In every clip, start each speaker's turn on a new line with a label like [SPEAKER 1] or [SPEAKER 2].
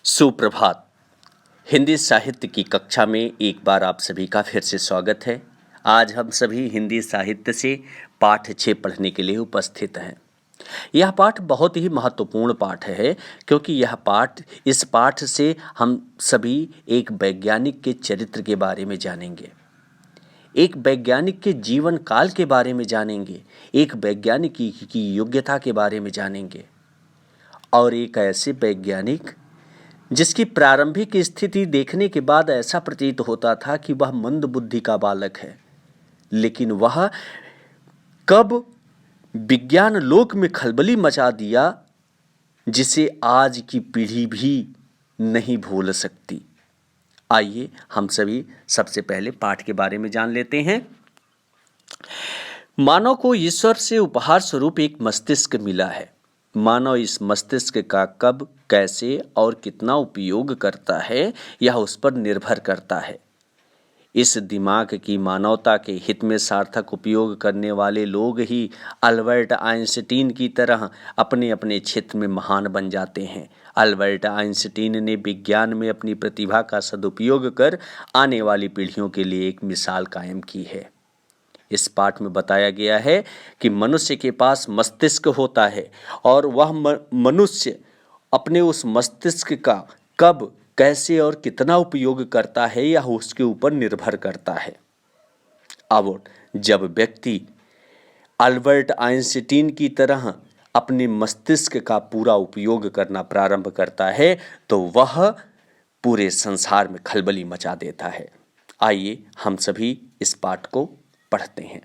[SPEAKER 1] सुप्रभात। हिंदी साहित्य की कक्षा में एक बार आप सभी का फिर से स्वागत है। आज हम सभी हिंदी साहित्य से पाठ 6 पढ़ने के लिए उपस्थित हैं। यह पाठ बहुत ही महत्वपूर्ण पाठ है क्योंकि इस पाठ से हम सभी एक वैज्ञानिक के चरित्र के बारे में जानेंगे, एक वैज्ञानिक के जीवन काल के बारे में जानेंगे, एक वैज्ञानिक की योग्यता के बारे में जानेंगे और एक ऐसे वैज्ञानिक जिसकी प्रारंभिक स्थिति देखने के बाद ऐसा प्रतीत होता था कि वह मंद बुद्धि का बालक है, लेकिन वह कब विज्ञान लोक में खलबली मचा दिया जिसे आज की पीढ़ी भी नहीं भूल सकती। आइए हम सभी सबसे पहले पाठ के बारे में जान लेते हैं। मानव को ईश्वर से उपहार स्वरूप एक मस्तिष्क मिला है। मानव इस मस्तिष्क का कब, कैसे और कितना उपयोग करता है यह उस पर निर्भर करता है। इस दिमाग की मानवता के हित में सार्थक उपयोग करने वाले लोग ही अल्बर्ट आइंस्टीन की तरह अपने अपने क्षेत्र में महान बन जाते हैं। अल्बर्ट आइंस्टीन ने विज्ञान में अपनी प्रतिभा का सदुपयोग कर आने वाली पीढ़ियों के लिए एक मिसाल कायम की है। इस पाठ में बताया गया है कि मनुष्य के पास मस्तिष्क होता है और वह मनुष्य अपने उस मस्तिष्क का कब, कैसे और कितना उपयोग करता है यह उसके ऊपर निर्भर करता है। अब जब व्यक्ति अल्बर्ट आइंस्टीन की तरह अपने मस्तिष्क का पूरा उपयोग करना प्रारंभ करता है तो वह पूरे संसार में खलबली मचा देता है। आइए हम सभी इस पाठ को पढ़ते हैं।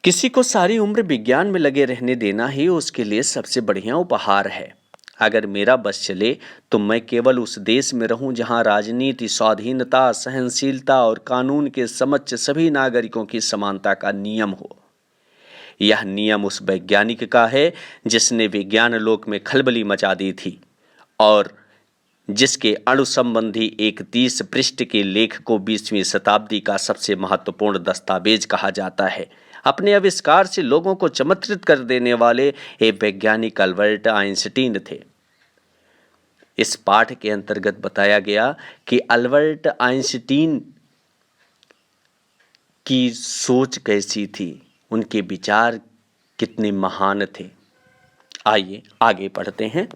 [SPEAKER 1] किसी को सारी उम्र विज्ञान में लगे रहने देना ही उसके लिए सबसे बढ़िया उपहार है। अगर मेरा बस चले तो मैं केवल उस देश में रहूं जहां राजनीति, स्वाधीनता, सहनशीलता और कानून के समक्ष सभी नागरिकों की समानता का नियम हो। यह नियम उस वैज्ञानिक का है जिसने विज्ञान लोक में खलबली मचा दी थी और जिसके अणु संबंधी एक 30 पृष्ठ के लेख को 20वीं शताब्दी का सबसे महत्वपूर्ण दस्तावेज कहा जाता है। अपने आविष्कार से लोगों को चमत्कृत कर देने वाले एक वैज्ञानिक अल्बर्ट आइंस्टीन थे। इस पाठ के अंतर्गत बताया गया कि अल्बर्ट आइंस्टीन की सोच कैसी थी, उनके विचार कितने महान थे। आइए आगे पढ़ते हैं।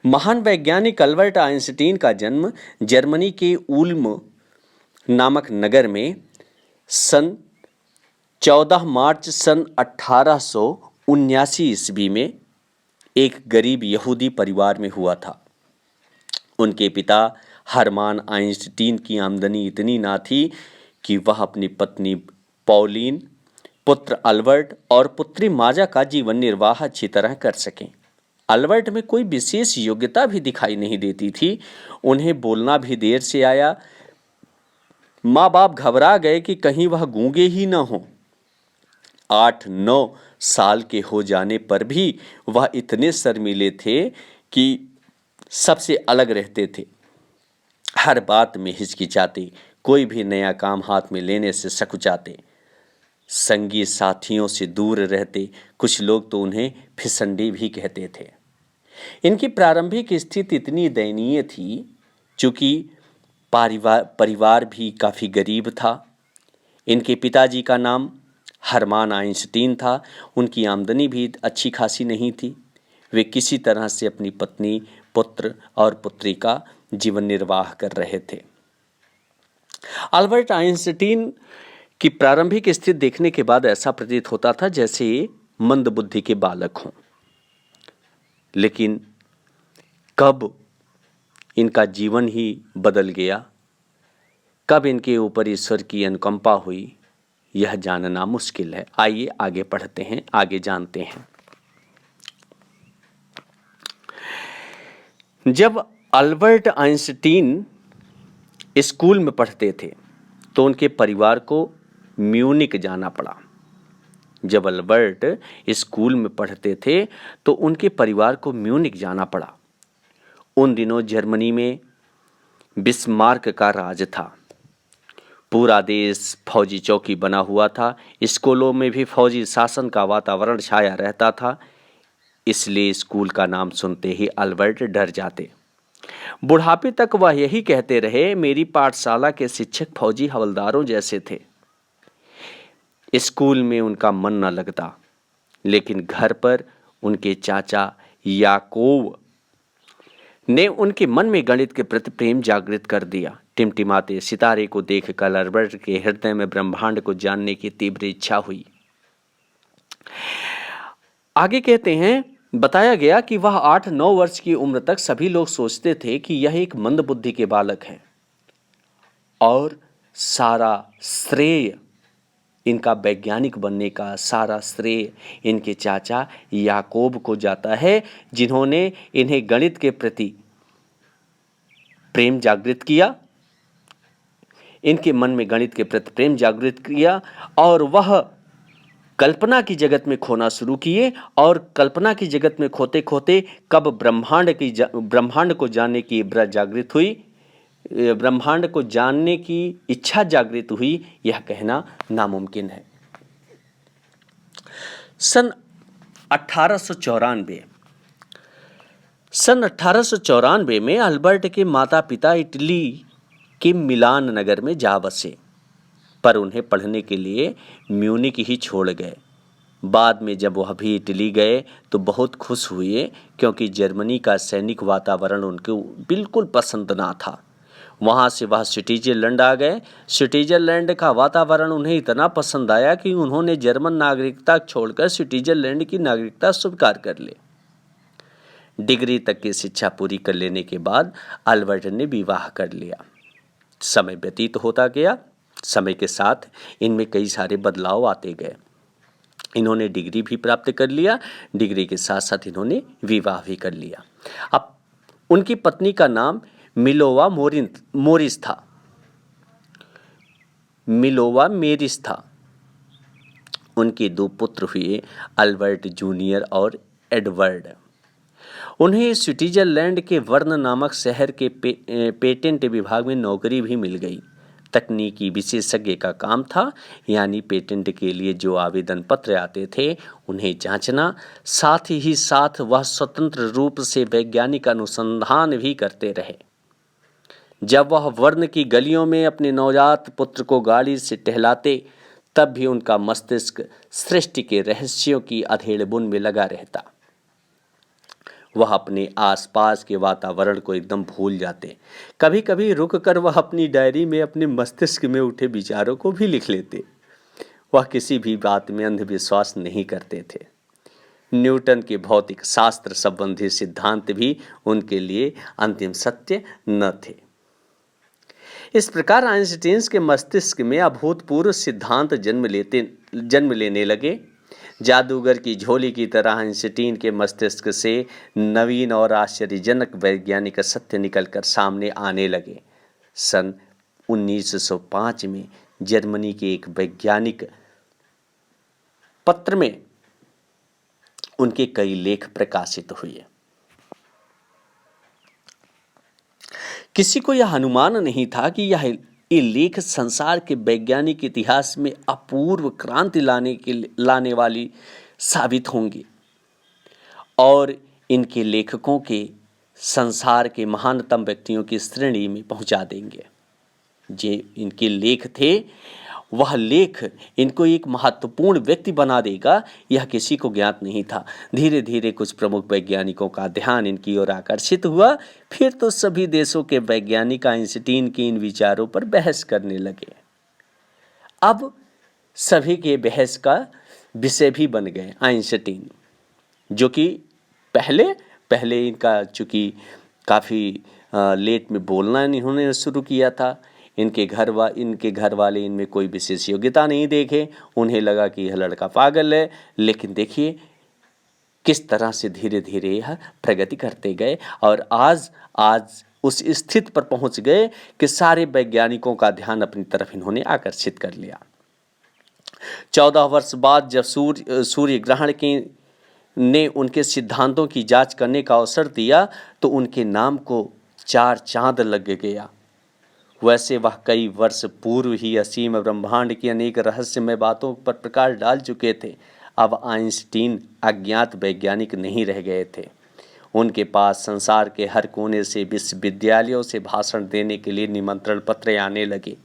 [SPEAKER 1] महान वैज्ञानिक अल्बर्ट आइंस्टीन का जन्म जर्मनी के उल्म नामक नगर में सन 14 मार्च सन 1879 ईस्वी में एक गरीब यहूदी परिवार में हुआ था। उनके पिता हरमान आइंस्टीन की आमदनी इतनी ना थी कि वह अपनी पत्नी पॉलिन, पुत्र अल्बर्ट और पुत्री माजा का जीवन निर्वाह अच्छी तरह कर सकें। अल्बर्ट में कोई विशेष योग्यता भी दिखाई नहीं देती थी। उन्हें बोलना भी देर से आया। माँ बाप घबरा गए कि कहीं वह गूंगे ही न हो। 8-9 साल के हो जाने पर भी वह इतने शर्मीले थे कि सबसे अलग रहते थे। हर बात में हिचकिचाते, कोई भी नया काम हाथ में लेने से सकुचाते, संगी साथियों से दूर रहते। कुछ लोग तो उन्हें फिसंडी भी कहते थे। इनकी प्रारंभिक स्थिति इतनी दयनीय थी चूँकि परिवार भी काफ़ी गरीब था। इनके पिताजी का नाम हरमान आइंस्टीन था। उनकी आमदनी भी अच्छी खासी नहीं थी। वे किसी तरह से अपनी पत्नी, पुत्र और पुत्री का जीवन निर्वाह कर रहे थे। अल्बर्ट आइंस्टीन की प्रारंभिक स्थिति देखने के बाद ऐसा प्रतीत होता था जैसे ये मंद बुद्धि के बालक हों, लेकिन कब इनका जीवन ही बदल गया, कब इनके ऊपर ईश्वर की अनुकंपा हुई, यह जानना मुश्किल है। आइए आगे पढ़ते हैं, आगे जानते हैं। जब अल्बर्ट आइंस्टीन स्कूल में पढ़ते थे तो उनके परिवार को म्यूनिक जाना पड़ा। जब अल्बर्ट स्कूल में पढ़ते थे तो उनके परिवार को म्यूनिक जाना पड़ा। उन दिनों जर्मनी में बिस्मार्क का राज था। पूरा देश फौजी चौकी बना हुआ था। स्कूलों में भी फौजी शासन का वातावरण छाया रहता था। इसलिए स्कूल का नाम सुनते ही अल्बर्ट डर जाते। बुढ़ापे तक वह यही कहते रहे, मेरी पाठशाला के शिक्षक फौजी हवलदारों जैसे थे। स्कूल में उनका मन न लगता, लेकिन घर पर उनके चाचा याकूब ने उनके मन में गणित के प्रति प्रेम जागृत कर दिया। टिमटिमाते सितारे को देखकर अल्बर्ट के हृदय में ब्रह्मांड को जानने की तीव्र इच्छा हुई। आगे कहते हैं, बताया गया कि वह 8-9 वर्ष की उम्र तक सभी लोग सोचते थे कि यह एक मंदबुद्धि के बालक है और सारा श्रेय इनका वैज्ञानिक बनने का सारा श्रेय इनके चाचा याकूब को जाता है, जिन्होंने इन्हें गणित के प्रति प्रेम जागृत किया, इनके मन में गणित के प्रति प्रेम जागृत किया और वह कल्पना की जगत में खोना शुरू किए। और कल्पना की जगत में खोते खोते कब ब्रह्मांड को जानने की इब्रत जागृत हुई, ब्रह्मांड को जानने की इच्छा जागृत हुई, यह कहना नामुमकिन है। सन 1894 में अल्बर्ट के माता पिता इटली के मिलान नगर में जा बसे, पर उन्हें पढ़ने के लिए म्यूनिक ही छोड़ गए। बाद में जब वह भी इटली गए तो बहुत खुश हुए, क्योंकि जर्मनी का सैनिक वातावरण उनको बिल्कुल पसंद ना था। वहाँ से वह स्विट्जरलैंड आ गए। स्विट्जरलैंड का वातावरण उन्हें इतना पसंद आया कि उन्होंने जर्मन नागरिकता छोड़कर स्विट्जरलैंड की नागरिकता स्वीकार कर ली। डिग्री तक की शिक्षा पूरी कर लेने के बाद अल्बर्ट ने विवाह कर लिया। समय व्यतीत होता गया। समय के साथ इनमें कई सारे बदलाव आते गए। इन्होंने डिग्री भी प्राप्त कर लिया, डिग्री के साथ साथ इन्होंने विवाह भी कर लिया। अब उनकी पत्नी का नाम मिलोवा मोरिस था। उनके 2 पुत्र हुए, अल्बर्ट जूनियर और एडवर्ड। उन्हें स्विट्जरलैंड के वर्न नामक शहर के पेटेंट विभाग में नौकरी भी मिल गई। तकनीकी विशेषज्ञ का काम था, यानी पेटेंट के लिए जो आवेदन पत्र आते थे उन्हें जांचना, साथ ही साथ वह स्वतंत्र रूप से वैज्ञानिक अनुसंधान भी करते रहे। जब वह वर्न की गलियों में अपने नवजात पुत्र को गाड़ी से टहलाते, तब भी उनका मस्तिष्क सृष्टि के रहस्यों की अधेड़-बुन में लगा रहता। वह अपने आसपास के वातावरण को एकदम भूल जाते। कभी कभी रुककर वह अपनी डायरी में अपने मस्तिष्क में उठे विचारों को भी लिख लेते। वह किसी भी बात में अंधविश्वास नहीं करते थे। न्यूटन के भौतिक शास्त्र संबंधी सिद्धांत भी उनके लिए अंतिम सत्य न थे। इस प्रकार आइंस्टीन के मस्तिष्क में अभूतपूर्व सिद्धांत जन्म लेने लगे। जादूगर की झोली की तरह आइंस्टीन के मस्तिष्क से नवीन और आश्चर्यजनक वैज्ञानिक सत्य निकलकर सामने आने लगे। सन 1905 में जर्मनी के एक वैज्ञानिक पत्र में उनके कई लेख प्रकाशित हुए। किसी को यह अनुमान नहीं था कि ये लेख संसार के वैज्ञानिक इतिहास में अपूर्व क्रांति लाने वाली साबित होंगे और इनके लेखकों के संसार के महानतम व्यक्तियों की श्रेणी में पहुंचा देंगे। जे इनके लेख थे, वह लेख इनको एक महत्वपूर्ण व्यक्ति बना देगा, यह किसी को ज्ञात नहीं था। धीरे धीरे कुछ प्रमुख वैज्ञानिकों का ध्यान इनकी ओर आकर्षित हुआ। फिर तो सभी देशों के वैज्ञानिक आइंस्टीन के इन विचारों पर बहस करने लगे। अब सभी के बहस का विषय भी बन गए आइंस्टीन, जो कि पहले इनका चूँकि काफ़ी लेट में बोलना इन्होंने शुरू किया था। इनके घर वाले इनमें कोई विशेष योग्यता नहीं देखे। उन्हें लगा कि यह लड़का पागल है। लेकिन देखिए किस तरह से धीरे धीरे यह प्रगति करते गए और आज उस स्थिति पर पहुंच गए कि सारे वैज्ञानिकों का ध्यान अपनी तरफ इन्होंने आकर्षित कर लिया। 14 वर्ष बाद जब सूर्य ग्रहण ने उनके सिद्धांतों की जांच करने का अवसर दिया तो उनके नाम को 4 चांद लग गया। वैसे वह कई वर्ष पूर्व ही असीम ब्रह्मांड की अनेक रहस्यमय बातों पर प्रकाश डाल चुके थे। अब आइंस्टीन अज्ञात वैज्ञानिक नहीं रह गए थे। उनके पास संसार के हर कोने से विश्वविद्यालयों से भाषण देने के लिए निमंत्रण पत्र आने लगे।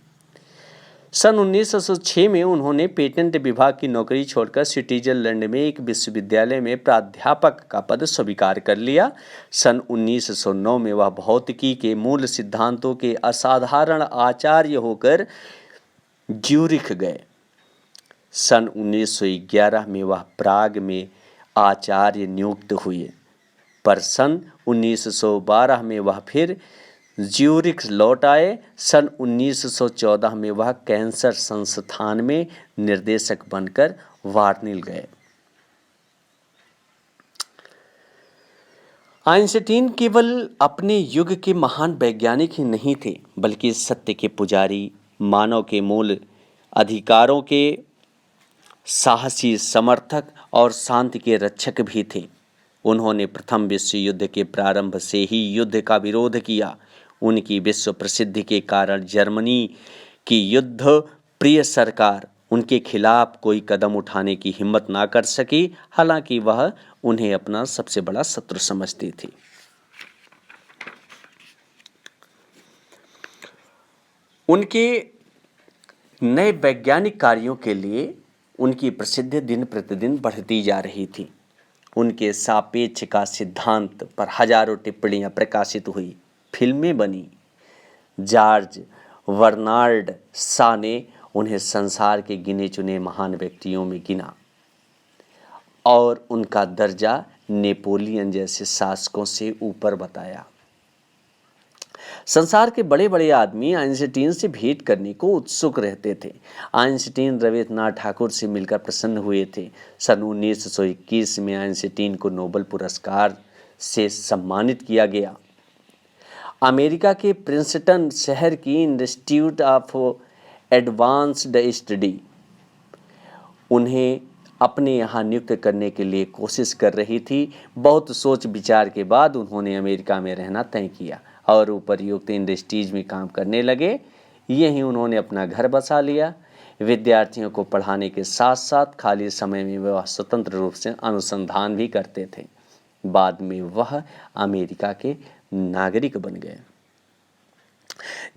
[SPEAKER 1] सन 1906 में उन्होंने पेटेंट विभाग की नौकरी छोड़कर स्विट्जरलैंड में एक विश्वविद्यालय में प्राध्यापक का पद स्वीकार कर लिया। सन 1909 में वह भौतिकी के मूल सिद्धांतों के असाधारण आचार्य होकर ज्यूरिख गए। सन 1911 में वह प्राग में आचार्य नियुक्त हुए, पर सन 1912 में वह फिर ज्यूरिख लौट आए। सन 1914 में वह कैंसर संस्थान में निर्देशक बनकर वार्निल गए। आइंस्टीन केवल अपने युग के महान वैज्ञानिक ही नहीं थे, बल्कि सत्य के पुजारी, मानव के मूल अधिकारों के साहसी समर्थक और शांति के रक्षक भी थे। उन्होंने प्रथम विश्व युद्ध के प्रारंभ से ही युद्ध का विरोध किया। उनकी विश्व प्रसिद्धि के कारण जर्मनी की युद्ध प्रिय सरकार उनके खिलाफ कोई कदम उठाने की हिम्मत ना कर सकी, हालांकि वह उन्हें अपना सबसे बड़ा शत्रु समझती थी। उनके नए वैज्ञानिक कार्यों के लिए उनकी प्रसिद्धि दिन प्रतिदिन बढ़ती जा रही थी। उनके सापेक्ष का सिद्धांत पर हजारों टिप्पणियां प्रकाशित हुई, फिल्में बनी। जॉर्ज बर्नार्ड शॉ ने उन्हें संसार के गिने चुने महान व्यक्तियों में गिना और उनका दर्जा नेपोलियन जैसे शासकों से ऊपर बताया। संसार के बड़े बड़े आदमी आइंस्टीन से भेंट करने को उत्सुक रहते थे। आइंस्टीन रविन्द्रनाथ ठाकुर से मिलकर प्रसन्न हुए थे। सन 1921 में आइंस्टीन को नोबेल पुरस्कार से सम्मानित किया गया। अमेरिका के प्रिंसटन शहर की इंस्टीट्यूट ऑफ एडवांस्ड स्टडी उन्हें अपने यहाँ नियुक्त करने के लिए कोशिश कर रही थी। बहुत सोच विचार के बाद उन्होंने अमेरिका में रहना तय किया और उपर्युक्त इंडस्ट्रीज में काम करने लगे। यहीं उन्होंने अपना घर बसा लिया। विद्यार्थियों को पढ़ाने के साथ साथ खाली समय में वह स्वतंत्र रूप से अनुसंधान भी करते थे। बाद में वह अमेरिका के नागरिक बन गए।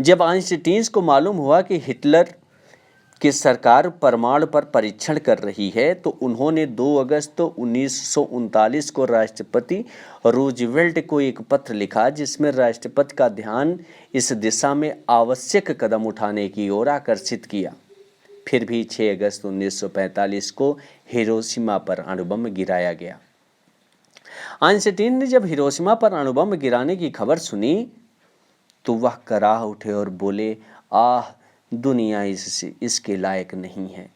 [SPEAKER 1] जब आइंस्टीन को मालूम हुआ कि हिटलर की सरकार परमाणु पर परीक्षण कर रही है, तो उन्होंने 2 अगस्त 1939 को राष्ट्रपति रूजवेल्ट को एक पत्र लिखा, जिसमें राष्ट्रपति का ध्यान इस दिशा में आवश्यक कदम उठाने की ओर आकर्षित किया। फिर भी 6 अगस्त 1945 को हिरोशिमा पर अणुबम गिराया गया। आइंस्टीन ने जब हिरोशिमा पर अणुबम गिराने की खबर सुनी तो वह कराह उठे और बोले, आह, दुनिया इसके लायक नहीं है।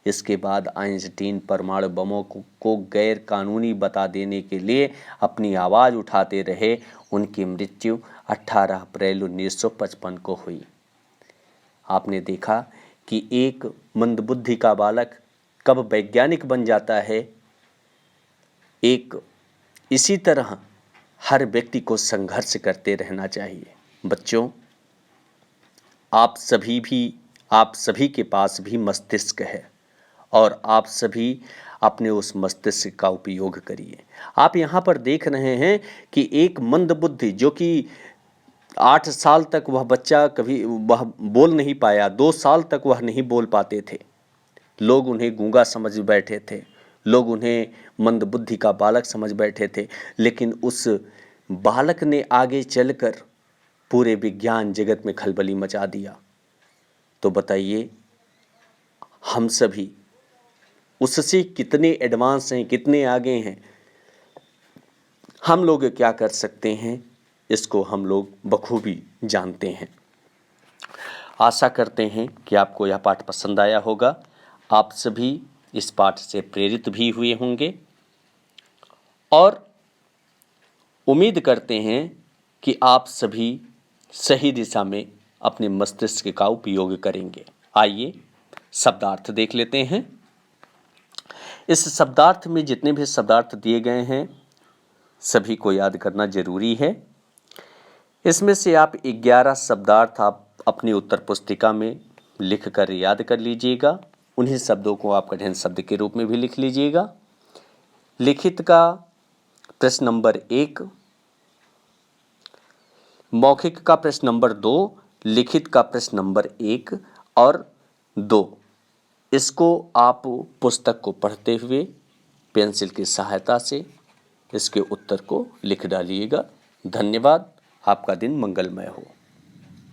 [SPEAKER 1] इसके बाद आइंस्टीन परमाणु बमों को गैर कानूनी बता देने के लिए अपनी आवाज़ उठाते रहे। उनकी मृत्यु 18 अप्रैल 1955 को हुई। आपने देखा कि एक मंदबुद्धि का बालक कब वैज्ञानिक बन जाता है। इसी तरह हर व्यक्ति को संघर्ष करते रहना चाहिए। बच्चों, आप सभी के पास भी मस्तिष्क है और आप सभी अपने उस मस्तिष्क का उपयोग करिए। आप यहाँ पर देख रहे हैं कि एक मंदबुद्धि, जो कि 8 साल तक वह बच्चा कभी वह बोल नहीं पाया, 2 साल तक वह नहीं बोल पाते थे, लोग उन्हें गूंगा समझ बैठे थे, लोग उन्हें मंदबुद्धि का बालक समझ बैठे थे। लेकिन उस बालक ने आगे चलकर पूरे विज्ञान जगत में खलबली मचा दिया। तो बताइए, हम सभी उससे कितने एडवांस हैं, कितने आगे हैं। हम लोग क्या कर सकते हैं, इसको हम लोग बखूबी जानते हैं। आशा करते हैं कि आपको यह पाठ पसंद आया होगा। आप सभी इस पाठ से प्रेरित भी हुए होंगे और उम्मीद करते हैं कि आप सभी सही दिशा में अपने मस्तिष्क का उपयोग करेंगे। आइए शब्दार्थ देख लेते हैं। इस शब्दार्थ में जितने भी शब्दार्थ दिए गए हैं सभी को याद करना जरूरी है। इसमें से आप 11 शब्दार्थ आप अपनी उत्तर पुस्तिका में लिखकर याद कर लीजिएगा। उन्हीं शब्दों को आप कठिन शब्द के रूप में भी लिख लीजिएगा। लिखित का प्रश्न नंबर 1, मौखिक का प्रश्न नंबर 2, लिखित का प्रश्न नंबर 1 और 2, इसको आप पुस्तक को पढ़ते हुए पेंसिल की सहायता से इसके उत्तर को लिख डालिएगा। धन्यवाद। आपका दिन मंगलमय हो।